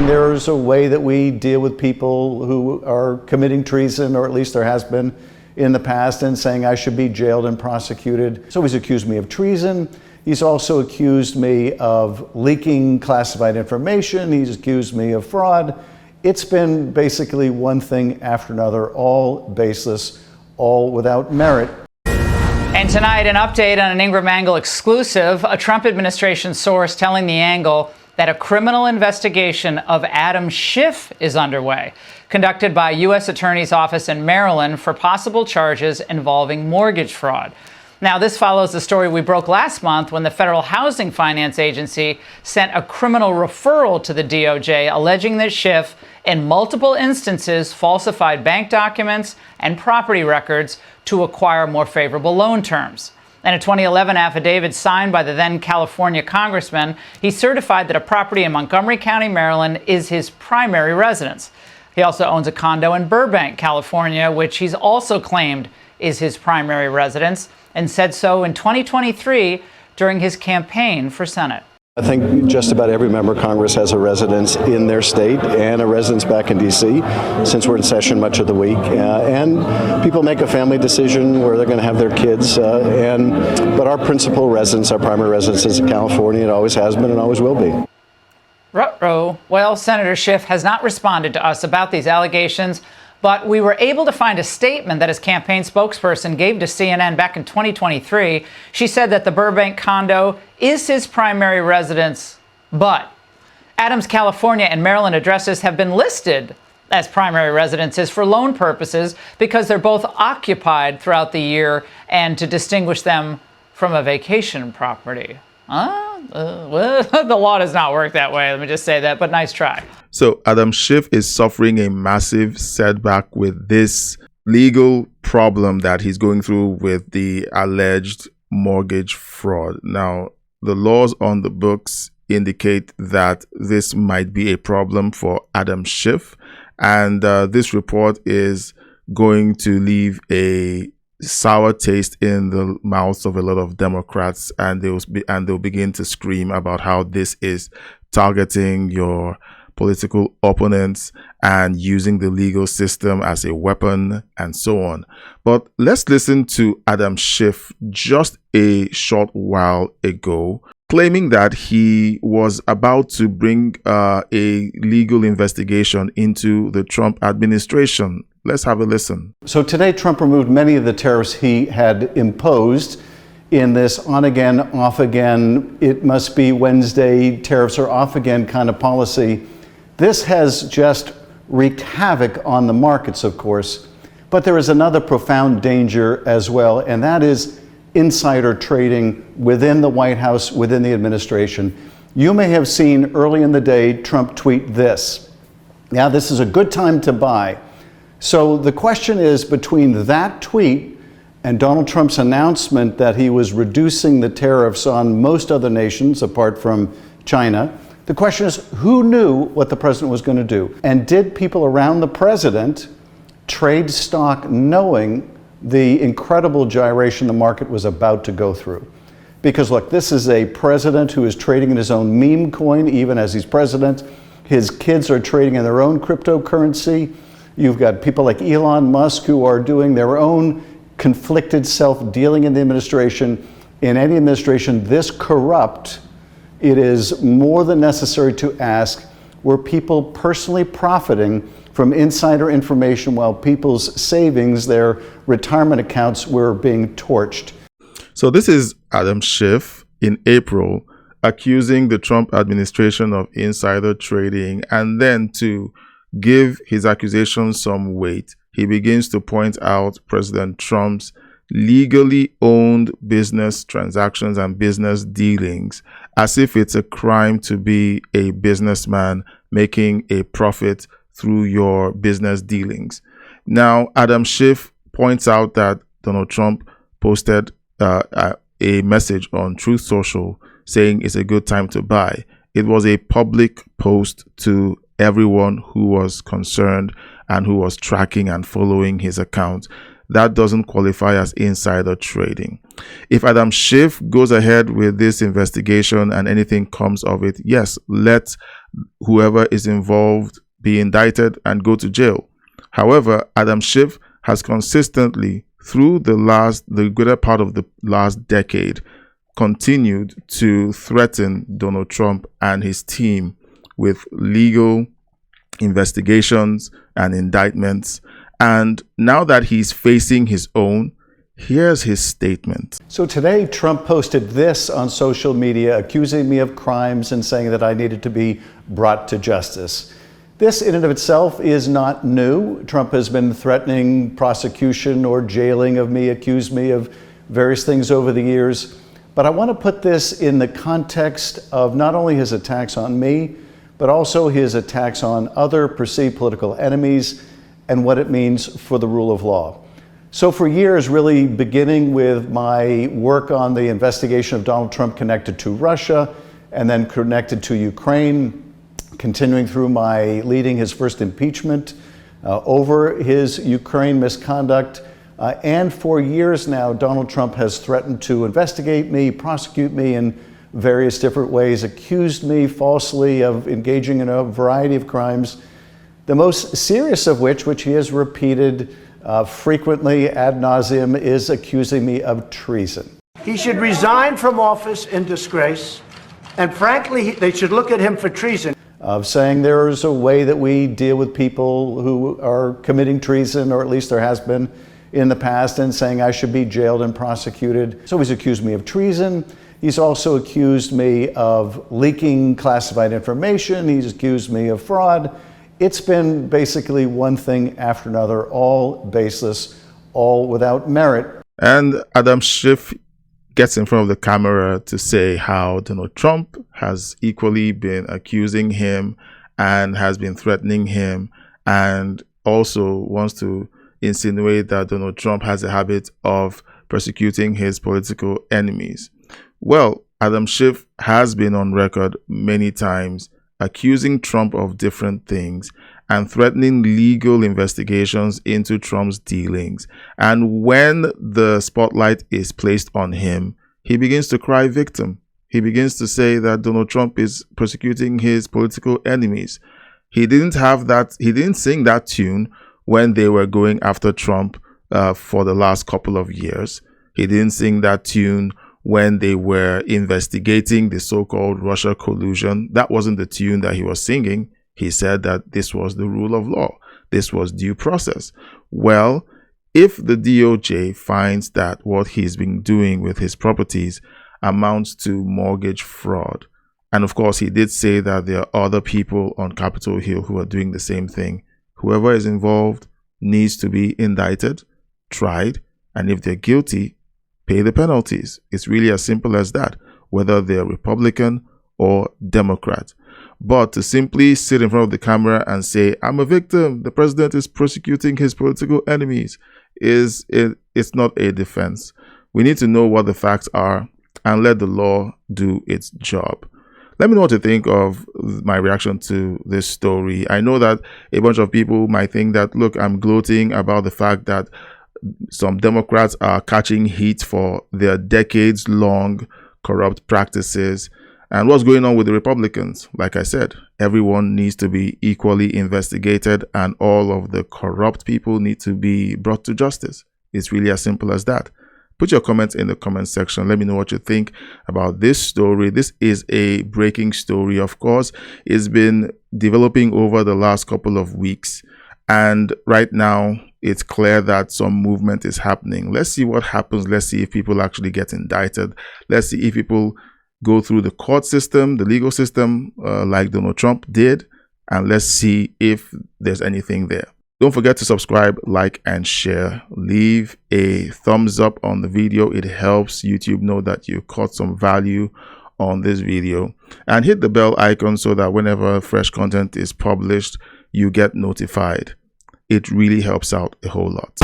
there's a way that we deal with people who are committing treason, or at least there has been in the past, and saying I should be jailed and prosecuted. So he's accused me of treason. He's also accused me of leaking classified information. He's accused me of fraud. It's been basically one thing after another, all baseless, all without merit. And tonight, an update on an Ingram Angle exclusive, a Trump administration source telling the Angle that a criminal investigation of Adam Schiff is underway, conducted by U.S. Attorney's Office in Maryland for possible charges involving mortgage fraud. Now, this follows the story we broke last month when the Federal Housing Finance Agency sent a criminal referral to the DOJ alleging that Schiff, in multiple instances, falsified bank documents and property records to acquire more favorable loan terms. In a 2011 affidavit signed by the then California congressman, he certified that a property in Montgomery County, Maryland, is his primary residence. He also owns a condo in Burbank, California, which he's also claimed is his primary residence, and said so in 2023 during his campaign for Senate. I think just about every member of Congress has a residence in their state and a residence back in D.C. since we're in session much of the week. And people make a family decision where they're going to have their kids. But our principal residence, our primary residence is in California. It always has been and always will be. Ruh-roh. Well, Senator Schiff has not responded to us about these allegations, but we were able to find a statement that his campaign spokesperson gave to CNN back in 2023. She said that the Burbank condo is his primary residence, but Adams' California and Maryland addresses have been listed as primary residences for loan purposes because they're both occupied throughout the year and to distinguish them from a vacation property. Well, the law does not work that way. Let me just say that, but nice try. So Adam Schiff is suffering a massive setback with this legal problem that he's going through with the alleged mortgage fraud. Now, the laws on the books indicate that this might be a problem for Adam Schiff, and this report is going to leave a sour taste in the mouths of a lot of Democrats, and they'll begin to scream about how this is targeting your political opponents and using the legal system as a weapon and so on. But let's listen to Adam Schiff just a short while ago, claiming that he was about to bring a legal investigation into the Trump administration. Let's have a listen. So today, Trump removed many of the tariffs he had imposed in this on-again, off-again, it must be Wednesday, tariffs are off again kind of policy. This has just wreaked havoc on the markets, of course, but there is another profound danger as well, and that is insider trading within the White House, within the administration. You may have seen early in the day Trump tweet this. Now, this is a good time to buy. So the question is, between that tweet and Donald Trump's announcement that he was reducing the tariffs on most other nations apart from China, the question is, who knew what the president was going to do? And did people around the president trade stock knowing the incredible gyration the market was about to go through? Because look, this is a president who is trading in his own meme coin, even as he's president. His kids are trading in their own cryptocurrency. You've got people like Elon Musk who are doing their own conflicted self-dealing in the administration. In any administration this corrupt, it is more than necessary to ask, were people personally profiting from insider information while people's savings, their retirement accounts, were being torched? So this is Adam Schiff in April accusing the Trump administration of insider trading, and then to give his accusations some weight, he begins to point out President Trump's legally owned business transactions and business dealings as if it's a crime to be a businessman making a profit through your business dealings. Now, Adam Schiff points out that Donald Trump posted a message on Truth Social saying it's a good time to buy. It was a public post to everyone who was concerned and who was tracking and following his account. that doesn't qualify as insider trading. If Adam Schiff goes ahead with this investigation and anything comes of it, yes, let whoever is involved be indicted and go to jail. However, Adam Schiff has consistently, through the greater part of the last decade, continued to threaten Donald Trump and his team with legal investigations and indictments. And now that he's facing his own, here's his statement. So today, Trump posted this on social media, accusing me of crimes and saying that I needed to be brought to justice. This in and of itself is not new. Trump has been threatening prosecution or jailing of me, accused me of various things over the years. But I want to put this in the context of not only his attacks on me, but also his attacks on other perceived political enemies and what it means for the rule of law. So for years, really beginning with my work on the investigation of Donald Trump connected to Russia and then connected to Ukraine, continuing through my leading his first impeachment over his Ukraine misconduct, and for years now, Donald Trump has threatened to investigate me, prosecute me in various different ways, accused me falsely of engaging in a variety of crimes, the most serious of which he has repeated frequently ad nauseum, is accusing me of treason. He should resign from office in disgrace, and frankly, they should look at him for treason. Of saying there is a way that we deal with people who are committing treason, or at least there has been in the past, and saying I should be jailed and prosecuted. So he's accused me of treason. He's also accused me of leaking classified information. He's accused me of fraud. It's been basically one thing after another, all baseless, all without merit. And Adam Schiff gets in front of the camera to say how Donald Trump has equally been accusing him and has been threatening him, and also wants to insinuate that Donald Trump has a habit of persecuting his political enemies. Well, Adam Schiff has been on record many times accusing Trump of different things and threatening legal investigations into Trump's dealings. And when the spotlight is placed on him, he begins to cry victim. He begins to say that Donald Trump is persecuting his political enemies. He didn't sing that tune when they were going after Trump for the last couple of years. He didn't sing that tune when they were investigating the so-called Russia collusion. That wasn't the tune that he was singing. He said that this was the rule of law. This was due process. Well, if the DOJ finds that what he's been doing with his properties amounts to mortgage fraud, and of course he did say that there are other people on Capitol Hill who are doing the same thing, whoever is involved needs to be indicted, tried, and if they're guilty, pay the penalties. It's really as simple as that, whether they're Republican or Democrat. But to simply sit in front of the camera and say, I'm a victim, the president is persecuting his political enemies, it's not a defense. We need to know what the facts are and let the law do its job. Let me know what you think of my reaction to this story. I know that a bunch of people might think that, look, I'm gloating about the fact that some Democrats are catching heat for their decades-long corrupt practices. And what's going on with the Republicans? Like I said, everyone needs to be equally investigated and all of the corrupt people need to be brought to justice. It's really as simple as that. Put your comments in the comment section. Let me know what you think about this story. This is a breaking story, of course. It's been developing over the last couple of weeks. And right now, it's clear that some movement is happening. Let's see what happens. Let's see if people actually get indicted. Let's see if people go through the court system, the legal system, like Donald Trump did. And let's see if there's anything there. Don't forget to subscribe, like, and share. Leave a thumbs up on the video. It helps YouTube know that you caught some value on this video. And hit the bell icon so that whenever fresh content is published, you get notified. It really helps out a whole lot.